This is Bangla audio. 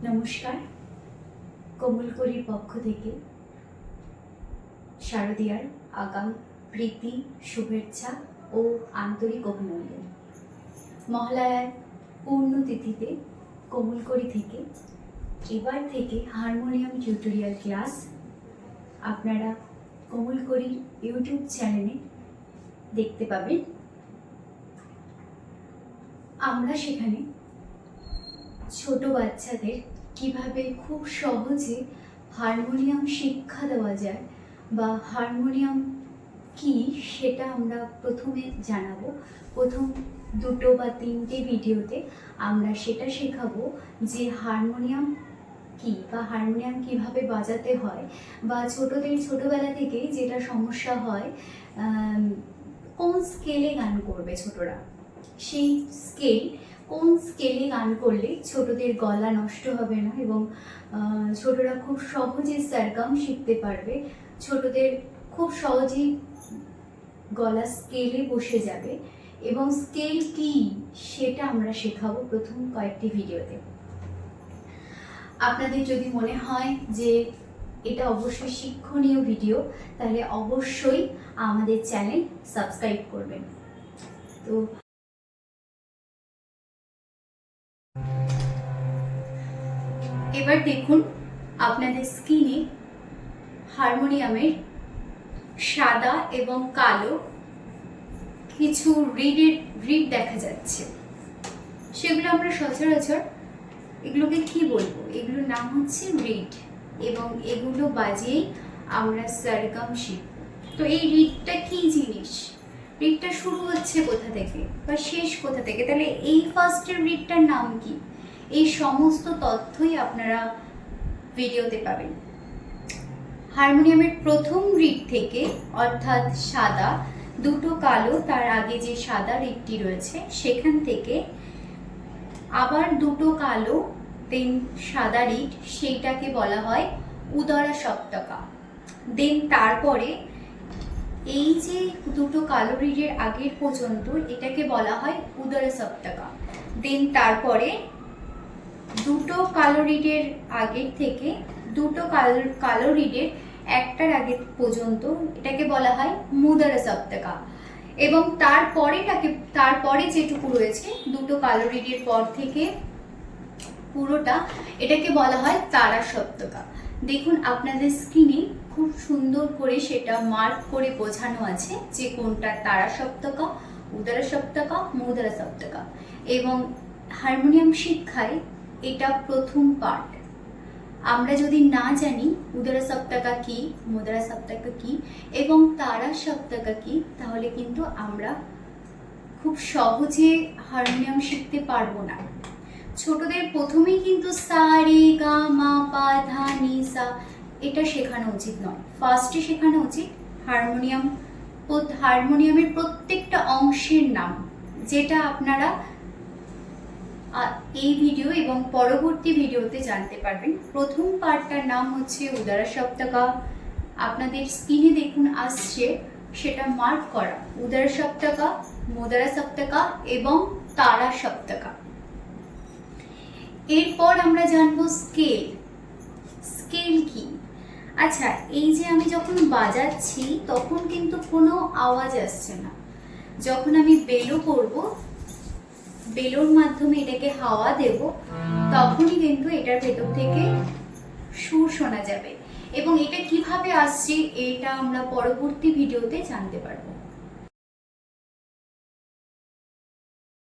নমস্কার, কোমলকরীর পক্ষ থেকে শারদীয়ার আগাম প্রীতি, শুভেচ্ছা ও আন্তরিক অভিনন্দন। মহালয়ার পূর্ণতিথিতে কোমলকরী থেকে এবার থেকে হারমোনিয়াম টিউটোরিয়াল ক্লাস আপনারা কোমলকরীর ইউটিউব চ্যানেলে দেখতে পাবেন। আমরা সেখানে ছোট বাচ্চাদের কিভাবে খুব সহজে হারমোনিয়াম শিক্ষা দেওয়া যায় বা হারমোনিয়াম কি সেটা আমরা প্রথমে জানাবো। প্রথম 2 বা 3টে ভিডিওতে আমরা সেটা শেখাবো যে হারমোনিয়াম কি বা হারমোনিয়াম কিভাবে বাজাতে হয়, বা ছোটদের ছোটবেলা থেকেই যেটা সমস্যা হয় কোন স্কেলে গান করবে ছোটরা, সেই স্কেল কোন স্কেলে গান করলে ছোটদের গলা নষ্ট হবে না এবং ছোটরা খুব সহজে সরগম শিখতে পারবে, ছোটদের খুব সহজেই গলা স্কেলে বসে যাবে এবং স্কেল কি সেটা আমরা শেখাবো প্রথম কয়েকটি ভিডিওতে। আপনাদের যদি মনে হয় যে এটা অবশ্যই শিক্ষণীয় ভিডিও, তাহলে অবশ্যই আমাদের চ্যানেল সাবস্ক্রাইব করবেন। তো এবার দেখুন আপনাদের স্ক্রিনে হারমোনিয়ামের সাদা এবং কালো কিছু রিড দেখা যাচ্ছে। সেগুলো আমরা সচরাচর এগুলোকে কি বলবো, এগুলোর নাম হচ্ছে রিড, এবং এগুলো বাজিয়েই আমরা সরগম শিখব। তো এই রিডটা কি জিনিস, রিডটা শুরু হচ্ছে কোথা থেকে বা শেষ কোথা থেকে, তাহলে এই ফার্স্টের রিডটার নাম কি, এই সমস্ত তথ্যই আপনারা ভিডিওতে পাবেন। হারমোনিয়ামের প্রথম রিড থেকে, অর্থাৎ সাদা, 2টো কালো, তার আগে যে সাদা রিডটি রয়েছে সেখান থেকে আবার 2টো কালো, দেন সাদা রিড, সেইটাকে বলা হয় উদরা সপ্তকা। দেন তারপরে এই যে 2টো কালো রিডের আগের পর্যন্ত এটাকে বলা হয় উদরা সপ্তকা। দেন তারপরে 2টো কালো রিডের আগের থেকে 2টো কালো রিডের একটার আগে পর্যন্ত এটাকে বলা হয় মুদরা সপ্তকা, এবং তারপরে যেটুকু রয়েছে 2টো কালো রিডের পর থেকে পুরোটা, এটাকে বলা হয় তারা সপ্তকা। দেখুন আপনাদের স্ক্রিনে খুব সুন্দর করে সেটা মার্ক করে বোঝানো আছে যে কোনটা তারা সপ্তকা, উদরা সপ্তকা, মুদরা সপ্তকা। এবং হারমোনিয়াম শিক্ষায় এটা প্রথম পার্ট। আমরা যদি না জানি উদরা সপ্তকা কি, মুদরা সপ্তকা কি এবং তারা সপ্তকা কি, তাহলে কিন্তু আমরা খুব সহজে হারমোনিয়াম শিখতে পারবো না। ছোটদের প্রথমেই কিন্তু সা রে গা মা পা ধা নি সা এটা শেখানো উচিত নয়। ফার্স্টে শেখানো উচিত হারমোনিয়ামের প্রত্যেকটা অংশের নাম, যেটা আপনারা এই ভিডিও এবং পরবর্তী ভিডিওতে জানতে পারবেন। প্রথম পার্টটার নাম হচ্ছে উদরা সপ্তকা। আপনাদের স্ক্রিনে দেখুন আসছে, সেটা মার্ক করা উদরা সপ্তকা, মুদরা সপ্তকা এবং তারা সপ্তকা। এরপর আমরা জানবো স্কেল। স্কেল কি? আচ্ছা, এই যে আমি যখন বাজাচ্ছি তখন কিন্তু কোনো আওয়াজ আসছে না। যখন আমি বেলো করব, বেলোর মাধ্যমে এটাকে হাওয়া দেব, তখনই কিন্তু এটার ভেতর থেকে সুর শোনা যাবে। এবং এটা কিভাবে আসছে এটা আমরা পরবর্তী ভিডিওতে জানতে পারবো।